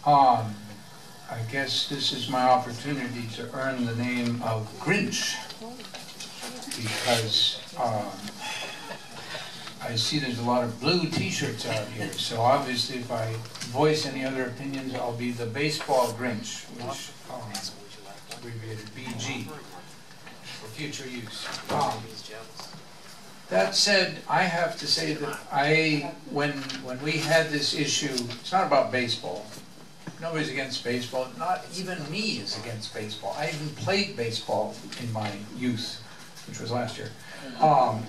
Um, I guess this is my opportunity to earn the name of Grinch, because I see there's a lot of blue t-shirts out here, so obviously if I voice any other opinions, I'll be the baseball Grinch, which abbreviated BG, for future use. That said, I have to say that when we had this issue, it's not about baseball. Nobody's against baseball. Not even me is against baseball. I even played baseball in my youth, which was last year. I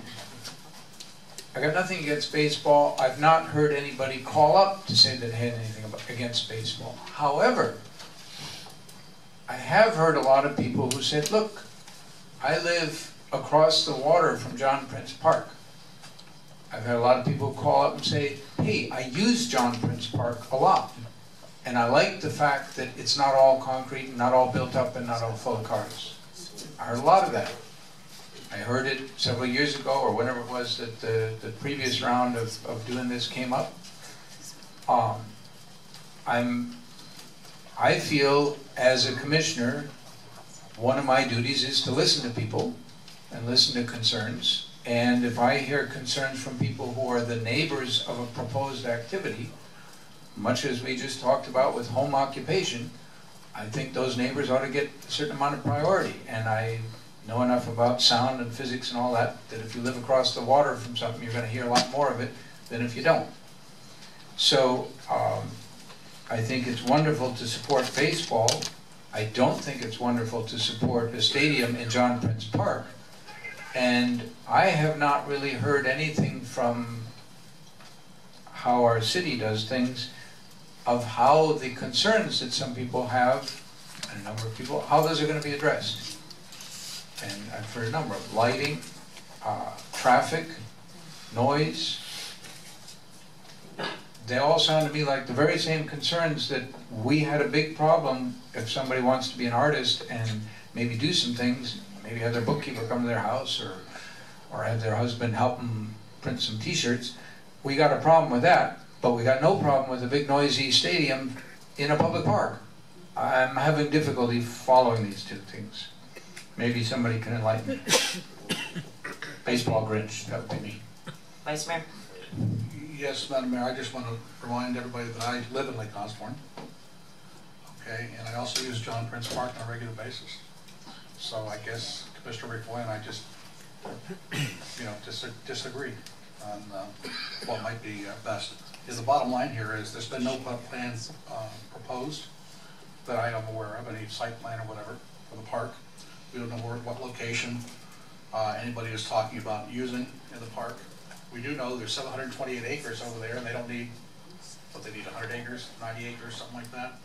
got nothing against baseball. I've not heard anybody call up to say that they had anything against baseball. However, I have heard a lot of people who said, look, I live across the water from John Prince Park. I've had a lot of people call up and say, hey, I use John Prince Park a lot. And I like the fact that it's not all concrete, and not all built up, and not all full of cars. I heard a lot of that. I heard it several years ago, or whenever it was that the previous round of doing this came up. I feel, as a commissioner, one of my duties is to listen to people and listen to concerns. And if I hear concerns from people who are the neighbors of a proposed activity, much as we just talked about with home occupation, I think those neighbors ought to get a certain amount of priority. And I know enough about sound and physics and all that, that if you live across the water from something, you're going to hear a lot more of it than if you don't. So I think it's wonderful to support baseball. I don't think it's wonderful to support a stadium in John Prince Park. And I have not really heard anything from how our city does things, of how the concerns that some people have, and a number of people, how those are going to be addressed. And I've heard a number of lighting, traffic, noise. They all sound to me like the very same concerns that we had a big problem if somebody wants to be an artist and maybe do some things, maybe have their bookkeeper come to their house, or have their husband help them print some t-shirts. We got a problem with that, but we got no problem with a big noisy stadium in a public park. I'm having difficulty following these two things. Maybe somebody can enlighten me. Baseball Grinch, that would be me. Vice Mayor? Yes, Madam Mayor, I just want to remind everybody that I live in Lake Osborne. Okay, and I also use John Prince Park on a regular basis. So I guess Commissioner McFoy and I just, disagree on what might be best. The bottom line here is there's been no plan proposed that I am aware of, any site plan or whatever for the park. We don't know what location anybody is talking about using in the park. We do know there's 728 acres over there, and they don't need, what they need, 100 acres, 90 acres, something like that.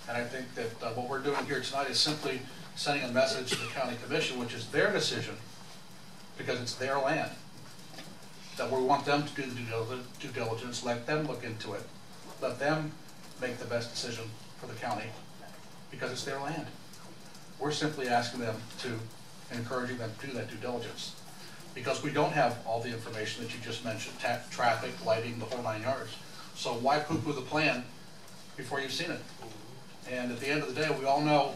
And I think that what we're doing here tonight is simply sending a message to the county commission, which is their decision, because it's their land, that we want them to do the due diligence, let them look into it, let them make the best decision for the county, because it's their land. We're simply asking them to, encouraging them to do that due diligence, because we don't have all the information that you just mentioned, traffic, lighting, the whole 9 yards. So why poo-poo the plan before you've seen it? And at the end of the day, we all know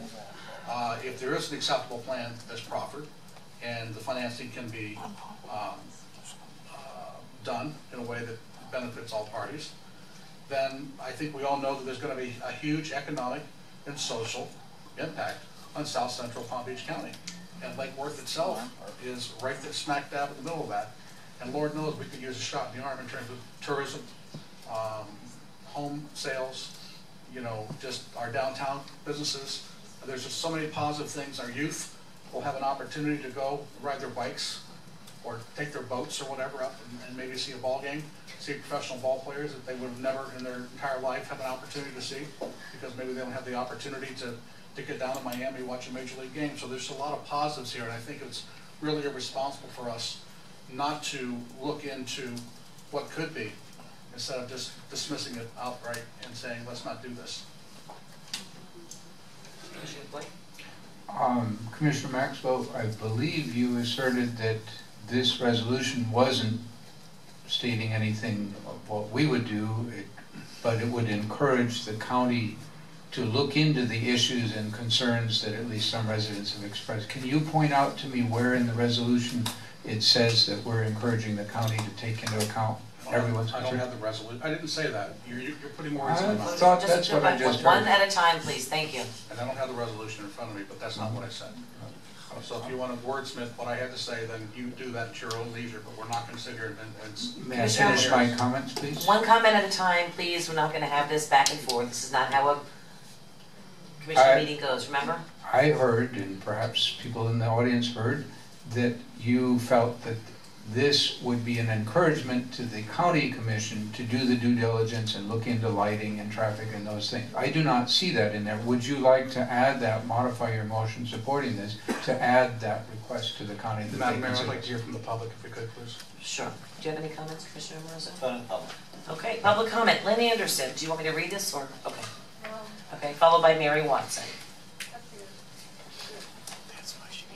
if there is an acceptable plan that's proffered and the financing can be done in a way that benefits all parties, then I think we all know that there's going to be a huge economic and social impact on South Central Palm Beach County. And Lake Worth itself is right there, smack dab in the middle of that. And Lord knows we could use a shot in the arm in terms of tourism, home sales, just our downtown businesses. There's just so many positive things. Our youth will have an opportunity to go ride their bikes or take their boats or whatever up and maybe see a ball game, see professional ball players that they would have never in their entire life have an opportunity to see, because maybe they don't have the opportunity to get down to Miami and watch a major league game. So there's a lot of positives here, and I think it's really irresponsible for us not to look into what could be, instead of just dismissing it outright and saying, let's not do this. Commissioner Maxwell, I believe you asserted that this resolution wasn't stating anything of what we would do, but it would encourage the county to look into the issues and concerns that at least some residents have expressed. Can you point out to me where in the resolution it says that we're encouraging the county to take into account everyone's I don't concern? have the resolution. I didn't say that. You're putting words in my I mouth. thought that's what I just One heard. at a time, please, thank you. And I don't have the resolution in front of me, but that's not what I said. So if you want to wordsmith what I had to say, then you do that at your own leisure, but we're not considering and May I finish my comments, please? One comment at a time, please. We're not going to have this back and forth. This is not how a commission meeting goes, remember? I heard, and perhaps people in the audience heard, that you felt that this would be an encouragement to the county commission to do the due diligence and look into lighting and traffic and those things. I do not see that in there. Would you like to add that, modify your motion supporting this, to add that request to the county? That Madam they Mayor, I'd consider? like to hear from the public if we could, please. Sure. Do you have any comments, Commissioner Moroso? None in public. Okay, public comment. Lynn Anderson, do you want me to read this or? Okay. Okay, followed by Mary Watson.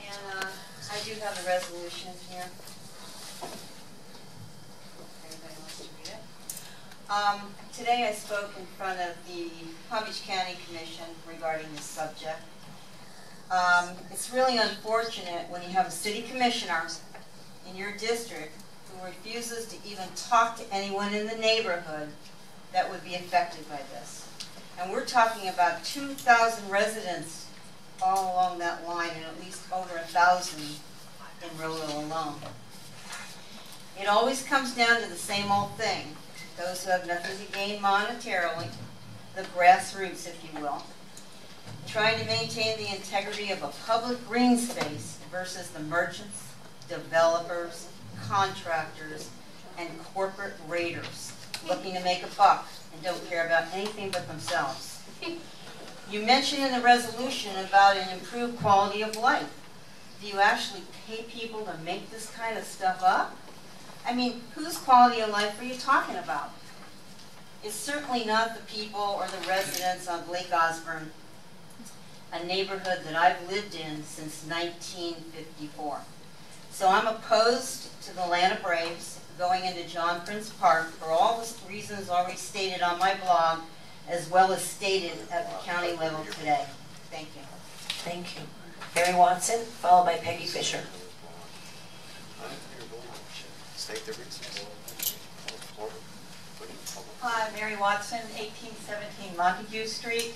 And I do have the resolution here. Everybody wants to read it. Today I spoke in front of the Palm Beach County Commission regarding this subject. It's really unfortunate when you have a city commissioner in your district who refuses to even talk to anyone in the neighborhood that would be affected by this. And we're talking about 2,000 residents all along that line, and at least over 1,000 in Rollo alone. It always comes down to the same old thing. Those who have nothing to gain monetarily, the grassroots, if you will, trying to maintain the integrity of a public green space versus the merchants, developers, contractors, and corporate raiders looking to make a buck and don't care about anything but themselves. You mentioned in the resolution about an improved quality of life. Do you actually pay people to make this kind of stuff up? I mean, whose quality of life are you talking about? It's certainly not the people or the residents on Lake Osborne, a neighborhood that I've lived in since 1954. So I'm opposed to the Atlanta Braves going into John Prince Park for all the reasons already stated on my blog, as well as stated at the county level today. Thank you. Thank you. Mary Watson, followed by Peggy Fisher. Hi, Mary Watson, 1817 Montague Street.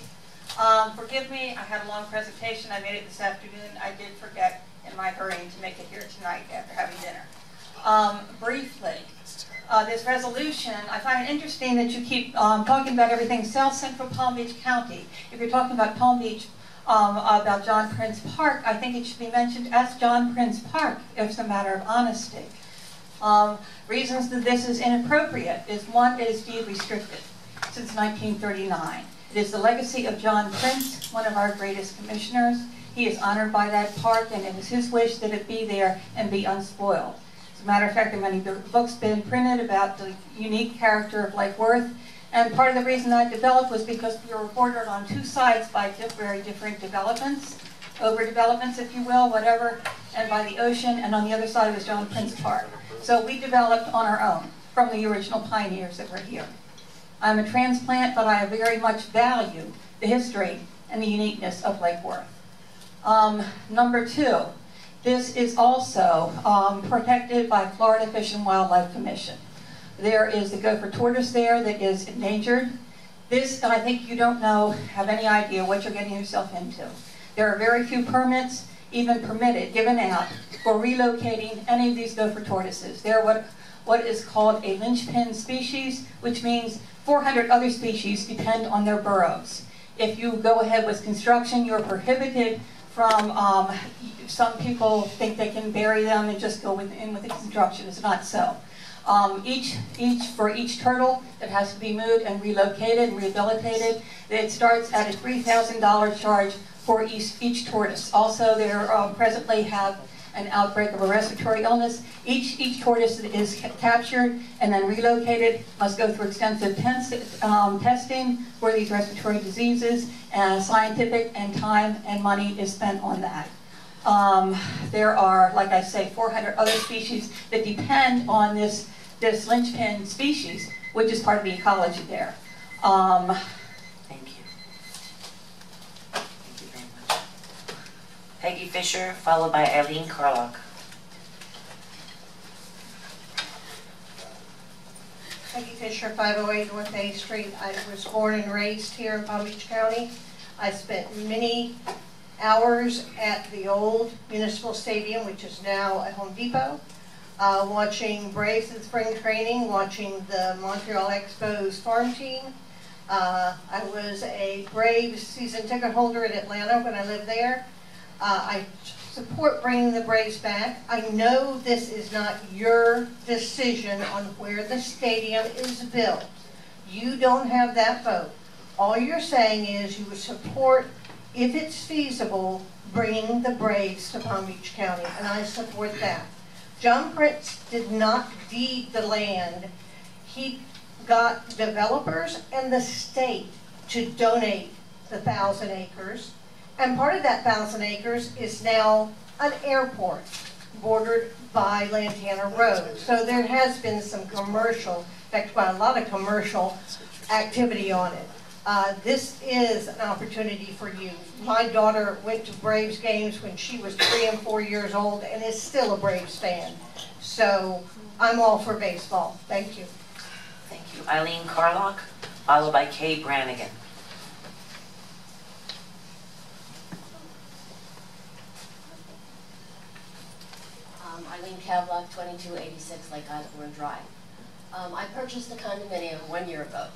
Forgive me, I had a long presentation. I made it this afternoon. I did forget in my hurrying to make it here tonight after having dinner. Briefly, this resolution, I find it interesting that you keep talking about everything South Central Palm Beach County. If you're talking about Palm Beach, about John Prince Park, I think it should be mentioned as John Prince Park, if it's a matter of honesty. Reasons that this is inappropriate is one, it is deed restricted since 1939. It is the legacy of John Prince, one of our greatest commissioners. He is honored by that park, and it was his wish that it be there and be unspoiled. As a matter of fact, there are many books been printed about the unique character of Lake Worth, and part of the reason that developed was because we were bordered on two sides by very different developments, overdevelopments, if you will, whatever, and by the ocean, and on the other side was John Prince Park. So we developed on our own from the original pioneers that were here. I'm a transplant, but I very much value the history and the uniqueness of Lake Worth. Number two, this is also protected by Florida Fish and Wildlife Commission. There is the gopher tortoise there that is endangered. This, I think you don't have any idea what you're getting yourself into. There are very few permits even permitted, given out, for relocating any of these gopher tortoises. They're what is called a linchpin species, which means 400 other species depend on their burrows. If you go ahead with construction, you're prohibited from, some people think they can bury them and just go in with the construction. It's not so. For each turtle that has to be moved and relocated and rehabilitated, it starts at a $3,000 charge for each tortoise. Also, they presently have an outbreak of a respiratory illness. Each tortoise that is captured and then relocated must go through extensive testing for these respiratory diseases, and scientific and time and money is spent on that. There are, like I say, 400 other species that depend on this linchpin species, which is part of the ecology there. Thank you. Becky Fisher, followed by Eileen Carlock. Peggy Fisher, 508 North A Street. I was born and raised here in Palm Beach County. I spent many hours at the old Municipal Stadium, which is now a Home Depot, watching Braves in spring training, watching the Montreal Expos farm team. I was a Braves season ticket holder in Atlanta when I lived there. I support bringing the Braves back. I know this is not your decision on where the stadium is built. You don't have that vote. All you're saying is you would support, if it's feasible, bringing the Braves to Palm Beach County, and I support that. John Prince did not deed the land. He got developers and the state to donate the 1,000 acres. And part of that 1,000 acres is now an airport bordered by Lantana Road. So there has been some commercial, in fact, quite a lot of commercial activity on it. This is an opportunity for you. My daughter went to Braves games when she was 3 and 4 years old and is still a Braves fan. So I'm all for baseball. Thank you. Thank you. Eileen Carlock, followed by Kay Brannigan. Eileen Cavlock, 2286 Lake Osborne Drive. I purchased a condominium 1 year ago.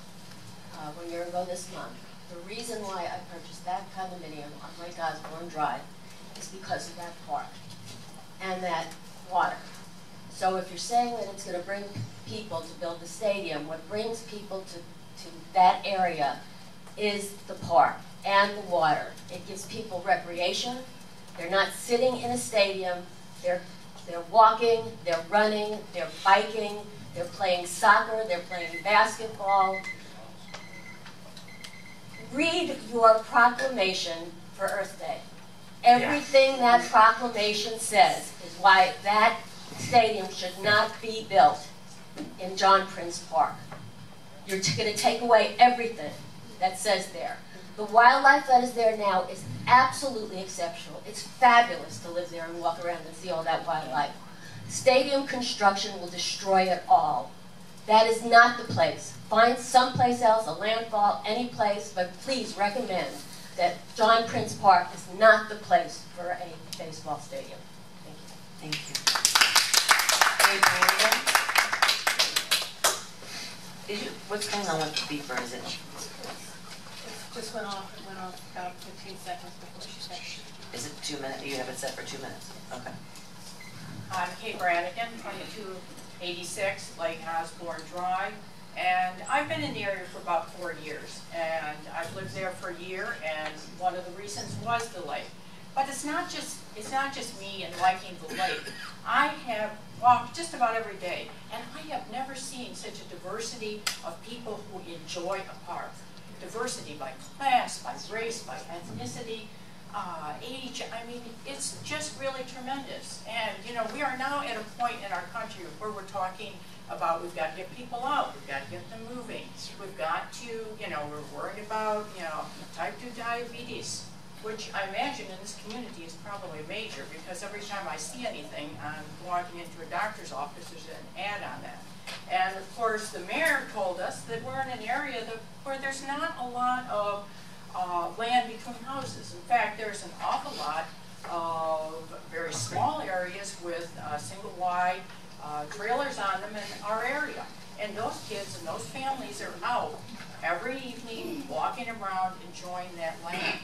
1 year ago this month. The reason why I purchased that condominium on Lake Osborne Drive is because of that park and that water. So if you're saying that it's going to bring people to build the stadium, what brings people to that area is the park and the water. It gives people recreation. They're not sitting in a stadium. They're walking, they're running, they're biking, they're playing soccer, they're playing basketball. Read your proclamation for Earth Day. Everything that proclamation says is why that stadium should not be built in John Prince Park. You're going to take away everything that says there. The wildlife that is there now is absolutely exceptional. It's fabulous to live there and walk around and see all that wildlife. Stadium construction will destroy it all. That is not the place. Find someplace else, a landfall, any place, but please recommend that John Prince Park is not the place for a baseball stadium. Thank you. Thank you. Kay Brannigan. What's going on with the beeper? Is it? Just went off about 15 seconds before she said. Is it 2 minutes? You have it set for 2 minutes. Okay. I'm Kay Brannigan, 2286 Lake Osborne Drive, and I've been in the area for about 4 years, and I've lived there for a year, and one of the reasons was the lake. But it's not just me and liking the lake. I have walked just about every day, and I have never seen such a diversity of people who enjoy a park. Diversity by class, by race, by ethnicity, age. I mean, it's just really tremendous. And, you know, we are now at a point in our country where we're talking about we've got to get people out, we've got to get them moving, we've got to, you know, we're worried about, you know, type 2 diabetes, which I imagine in this community is probably major because every time I see anything, I'm walking into a doctor's office, there's an ad on that. And of course, the mayor told us that we're in an area where there's not a lot of land between houses. In fact, there's an awful lot of very small areas with single wide trailers on them in our area. And those kids and those families are out every evening walking around enjoying that land.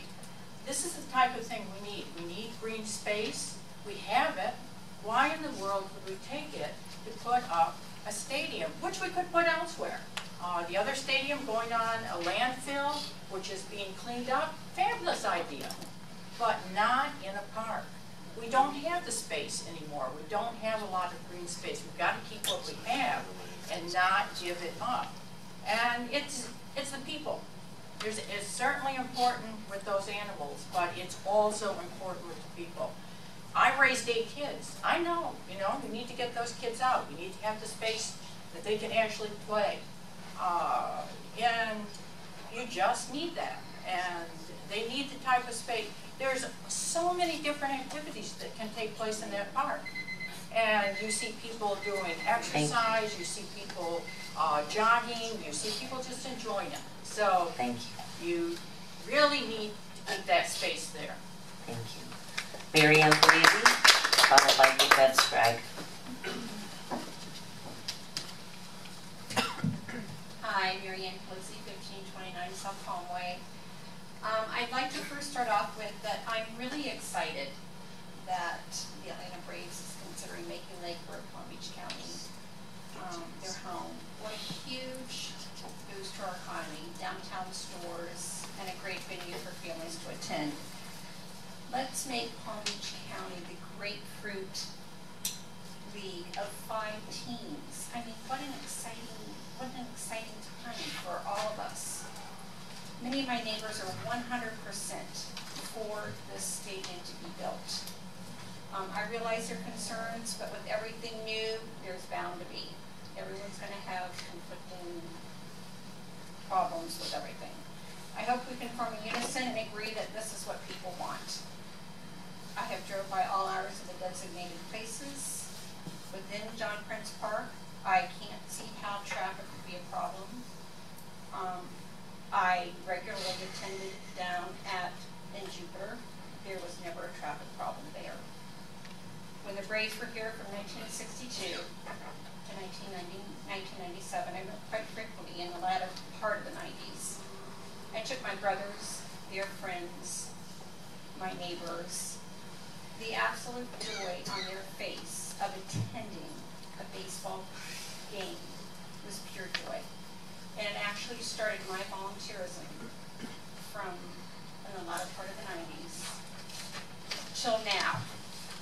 This is the type of thing we need. We need green space. We have it. Why in the world would we take it to put up a stadium, which we could put elsewhere? The other stadium going on a landfill, which is being cleaned up, fabulous idea, but not in a park. We don't have the space anymore. We don't have a lot of green space. We've got to keep what we have and not give it up. And it's the people. It's certainly important with those animals, but it's also important with the people. I raised 8 kids. I know, you know, we need to get those kids out. We need to have the space that they can actually play. And you just need that. And They need the type of space. There's so many different activities that can take place in that park. And you see people doing exercise, you see people jogging, you see people just enjoying it. So Thank you really need to keep that space there. Thank you. Mary Ann Parisi, followed by Yvette Scragg. Hi, Mary Ann Posey, 1529 South Palmway. I'd like to first start off with that I'm really excited that the Atlanta Braves is considering making Lake Worth, Palm Beach County, their home. What a huge boost to our economy, downtown stores, and a great venue for families to attend. Let's make Palm Beach County the Grapefruit League of 5 teams. I mean, what an exciting time for all of us. Many of my neighbors are 100% for this stadium to be built. I realize their concerns, but with everything new, there's bound to be. Everyone's going to have conflicting problems with everything. I hope we can form a unison and agree that this is what people want. I have drove by all hours of the designated places within John Prince Park. I can't see how traffic would be a problem. I regularly attended down in Jupiter. There was never a traffic problem there. When the Braves were here from 1962 to 1997, I went quite frequently in the latter part of the 90s. I took my brothers, their friends, my neighbors. The absolute joy on their face of attending a baseball game was pure joy. And it actually started my volunteerism from in the latter part of the 90s till now.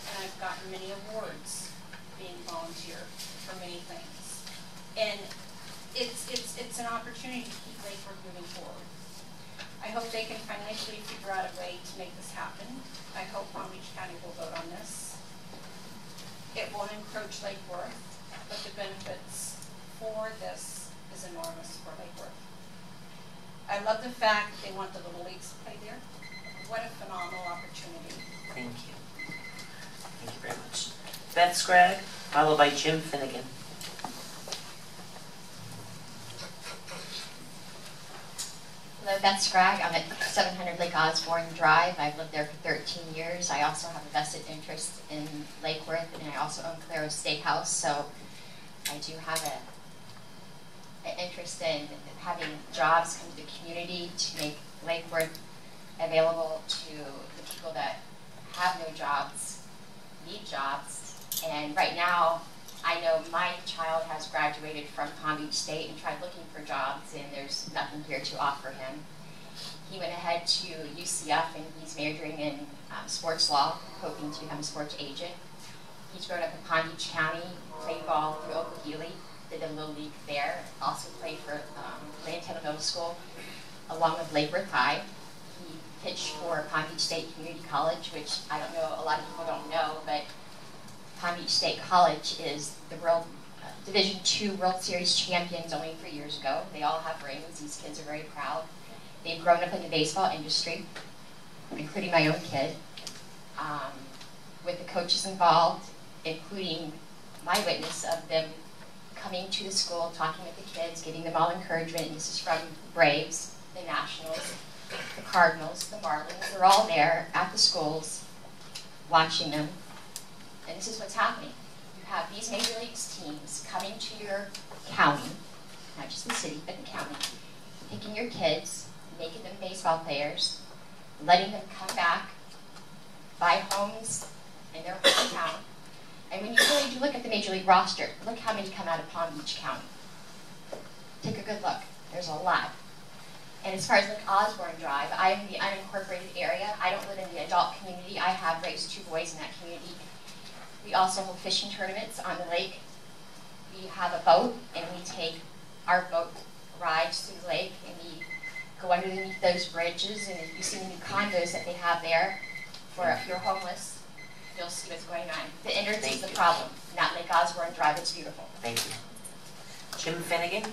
And I've gotten many awards being volunteer for many things. And it's an opportunity to keep Lake Worth moving forward. I hope they can financially figure out a way to make this happen. I hope Palm Beach County will vote on this. It won't encroach Lake Worth, but the benefits for this is enormous for Lake Worth. I love the fact that they want the little leagues to play there. What a phenomenal opportunity. Thank you. Thank you very much. Yvette Scragg, followed by Jim Finnegan. Hello, Beth Scragg. I'm at 700 Lake Osborne Drive. I've lived there for 13 years. I also have a vested interest in Lake Worth, and I also own Claro's Steakhouse, so I do have an interest in having jobs come to the community to make Lake Worth available to the people that have no jobs, need jobs. And right now, I know my child has graduated from Palm Beach State and tried looking for jobs, and there's nothing here to offer him. He went ahead to UCF, and he's majoring in sports law, hoping to become a sports agent. He's grown up in Palm Beach County, played ball through Oklahoma, did a little league there, also played for Lantana Middle School, along with Lake Worth High. He pitched for Palm Beach State Community College, which I don't know, a lot of people don't know, but Palm Beach State College is the World Division II World Series champions only 3 years ago. They all have rings. These kids are very proud. They've grown up in the baseball industry, including my own kid, with the coaches involved, including my witness of them coming to the school, talking with the kids, giving them all encouragement. And this is from Braves, the Nationals, the Cardinals, the Marlins. They're all there at the schools, watching them. And this is what's happening. You have these major leagues teams coming to your county, not just the city, but the county, picking your kids, making them baseball players, letting them come back, buy homes in their hometown. And when you really do look at the major league roster, look how many come out of Palm Beach County. Take a good look. There's a lot. And as far as Lake Osborne Drive, I am in the unincorporated area. I don't live in the adult community. I have raised 2 boys in that community. We also hold fishing tournaments on the lake. We have a boat, and we take our boat rides through the lake, and we go underneath those bridges. And if you see the new condos that they have there, for if you're homeless, you'll see what's going on. The innards is the problem, not Lake Osborne Drive. It's beautiful. Thank you. Jim Finnegan,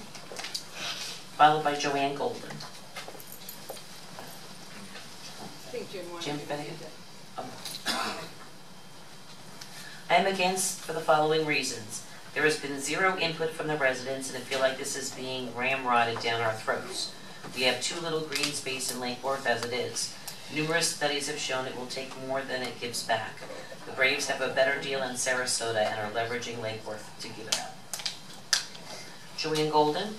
followed by Joanne Golden. Jim Finnegan. I am against for the following reasons. There has been zero input from the residents, and I feel like this is being ramrodded down our throats. We have too little green space in Lake Worth as it is. Numerous studies have shown it will take more than it gives back. The Braves have a better deal in Sarasota and are leveraging Lake Worth to give it out. Joanne Golden.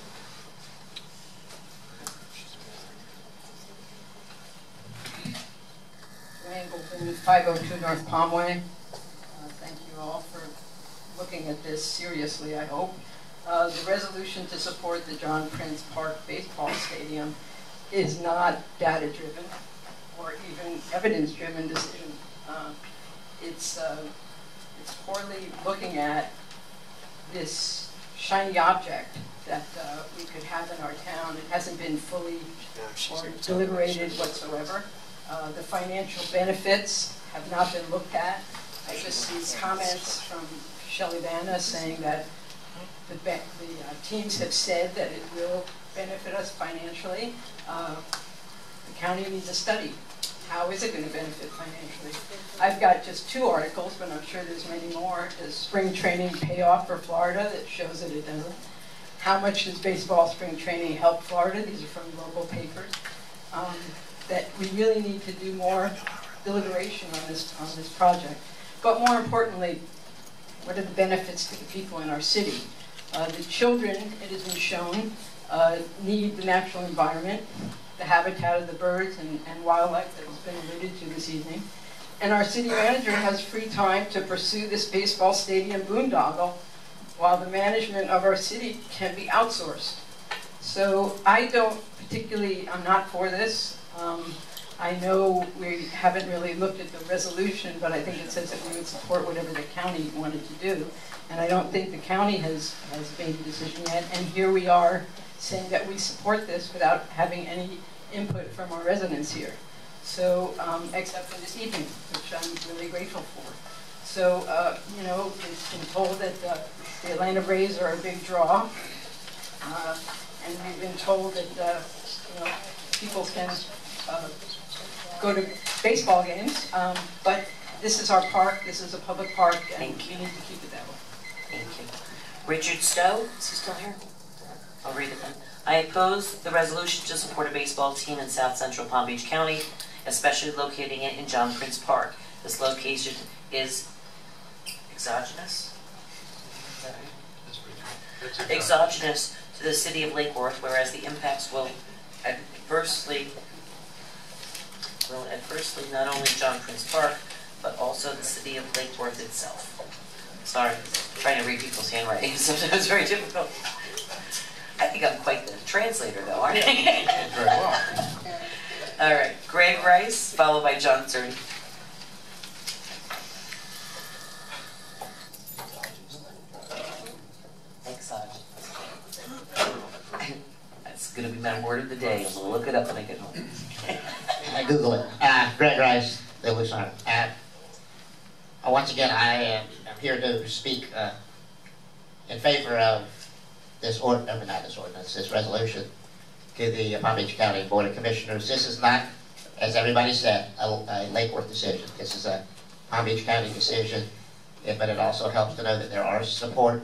Joanne Golden, 502 North Palmway. Thank you all for looking at this seriously, I hope. The resolution to support the John Prince Park Baseball Stadium is not data-driven or even evidence-driven decision. It's poorly looking at this shiny object that we could have in our town. It hasn't been fully or deliberated whatsoever. The financial benefits have not been looked at. I just see comments from Shelley Vanna saying that the teams have said that it will benefit us financially. The county needs a study. How is it going to benefit financially? I've got just 2 articles, but I'm sure there's many more. Does spring training pay off for Florida? That shows that it doesn't. How much does baseball spring training help Florida? These are from local papers. That we really need to do more deliberation on this project. But more importantly, what are the benefits to the people in our city? The children, it has been shown, need the natural environment, the habitat of the birds and wildlife that has been alluded to this evening. And our city manager has free time to pursue this baseball stadium boondoggle while the management of our city can be outsourced. So I don't particularly, I'm not for this. I know we haven't really looked at the resolution, but I think it says that we would support whatever the county wanted to do. And I don't think the county has made a decision yet. And here we are saying that we support this without having any input from our residents here. So, except for this evening, which I'm really grateful for. So, you know, it's been told that the Atlanta Braves are a big draw. And we've been told that, you know, people can go to baseball games, but this is our park, this is a public park, and we need to keep it that way. Thank you. Richard Stowe, is he still here? I'll read it then. I oppose the resolution to support a baseball team in South Central Palm Beach County, especially locating it in John Prince Park. This location is exogenous? Exogenous to the city of Lake Worth, whereas the impacts will adversely not only John Prince Park, but also the city of Lake Worth itself. Sorry, trying to read people's handwriting is sometimes very difficult. I think I'm quite the translator though, aren't I? Very well. All right, Greg Rice, followed by John Cern. That's going to be my word of the day. I'm going to look it up when I get home. I Google it. Greg Rice, the Louisiana. Once again, I am here to speak in favor of this this resolution to the Palm Beach County Board of Commissioners. This is not, as everybody said, a Lake Worth decision. This is a Palm Beach County decision, but it also helps to know that there are support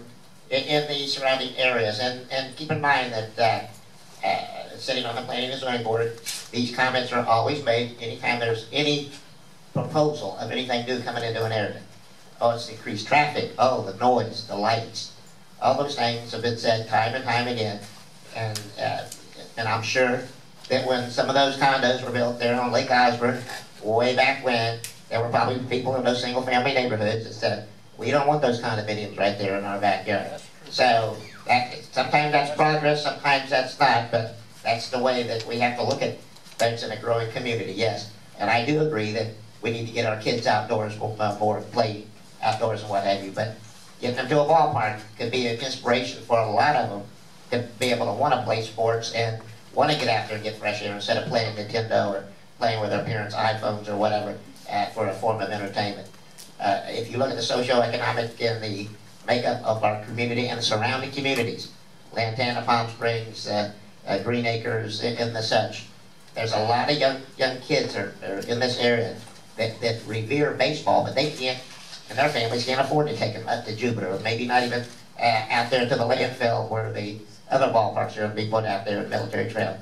in the surrounding areas. And keep in mind that sitting on the Planning and Zoning Board, these comments are always made anytime there's any proposal of anything new coming into an area. Oh, it's increased traffic. Oh, the noise, the lights. All those things have been said time and time again. And I'm sure that when some of those condos were built there on Lake Osborne, way back when, there were probably people in those single-family neighborhoods that said, we don't want those condominiums right there in our backyard. So sometimes that's progress, sometimes that's not, but that's the way that we have to look at things in a growing community, yes. And I do agree that we need to get our kids outdoors more, play outdoors and what have you, but getting them to a ballpark could be an inspiration for a lot of them to be able to want to play sports and want to get out there and get fresh air instead of playing Nintendo or playing with their parents' iPhones or whatever for a form of entertainment. If you look at the socioeconomic and the makeup of our community and the surrounding communities, Lantana, Palm Springs, Green Acres, and the such, there's a lot of young kids are in this area that revere baseball, but they can't, and their families can't afford to take them up to Jupiter, or maybe not even out there to the landfill where the other ballparks are going to be put out there at Military Trail.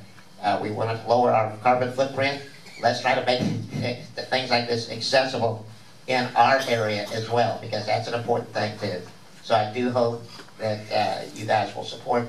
We want to lower our carbon footprint. Let's try to make things like this accessible in our area as well, because that's an important thing too. So I do hope that you guys will support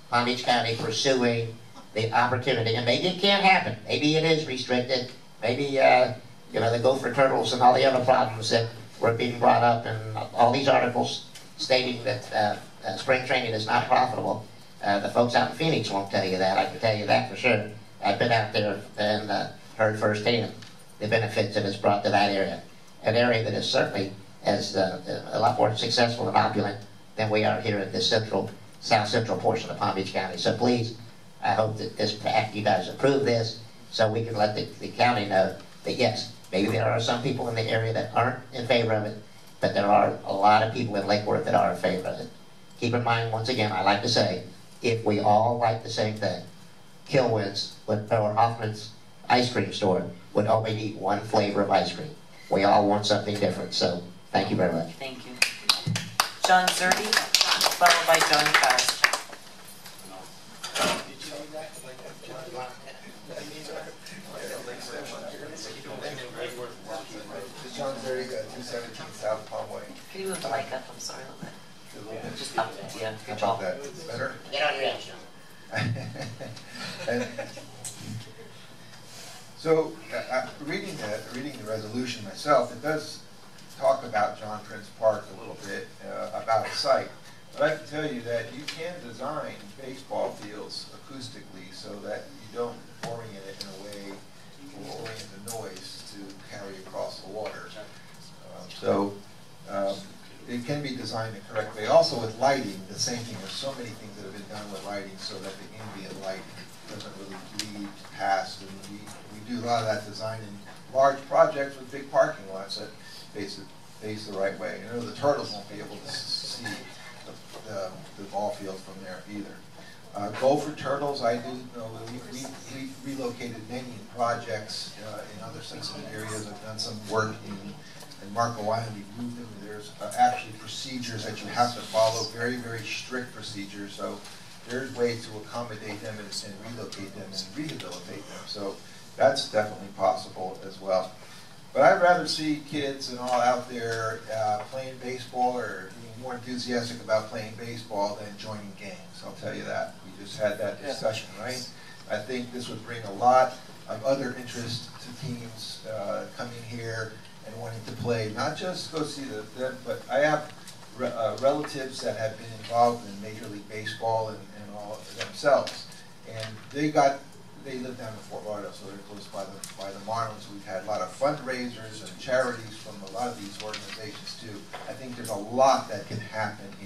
Palm Beach County pursuing the opportunity. And maybe it can't happen. Maybe it is restricted. Maybe you know, the gopher turtles and all the other problems that were being brought up in all these articles stating that spring training is not profitable. The folks out in Phoenix won't tell you that. I can tell you that for sure. I've been out there and heard firsthand the benefits that it's brought to that area. An area that is certainly as a lot more successful and opulent than we are here in this south central portion of Palm Beach County. So please, I hope that you guys approve this so we can let the county know that yes, maybe there are some people in the area that aren't in favor of it, but there are a lot of people in Lake Worth that are in favor of it. Keep in mind, once again, I like to say, if we all like the same thing, Kilwin's or Hoffman's ice cream store would only need one flavor of ice cream. We all want something different, so thank you very much. Thank you. John Zerdy, followed by John Faust. John Zerdy, 217 South Palm Way. Can you move the mic up? I'm sorry a little bit. Just up, yeah. How about that? Better? Get on your action. And so, reading the resolution myself, it does talk about John Prince Park a little bit, about a site. But I can tell you that you can design baseball fields acoustically so that you don't orient it in a way or orient the noise to carry across the water. It can be designed the correct way. Also with lighting, the same thing. There's so many things that have been done with lighting so that the ambient light doesn't really bleed past. And we do a lot of that design in large projects with big parking lots that face the right way. You know, the turtles won't be able to see the ball field from there either. Gopher turtles, I do know we relocated many projects in other sensitive areas. I've done some work in Marco Island. We moved them. There's actually procedures that you have to follow, very, very strict procedures. So there's ways to accommodate them and relocate them and rehabilitate them. So that's definitely possible as well. But I'd rather see kids and all out there playing baseball or being more enthusiastic about playing baseball than joining gangs. I'll tell you that. We just had that discussion, right? I think this would bring a lot of other interest to teams coming here and wanting to play, not just go see them, but I have relatives that have been involved in Major League Baseball and all themselves, and they live down in Fort Lauderdale, so they're close by the Marlins. We've had a lot of fundraisers and charities from a lot of these organizations too. I think there's a lot that can happen here.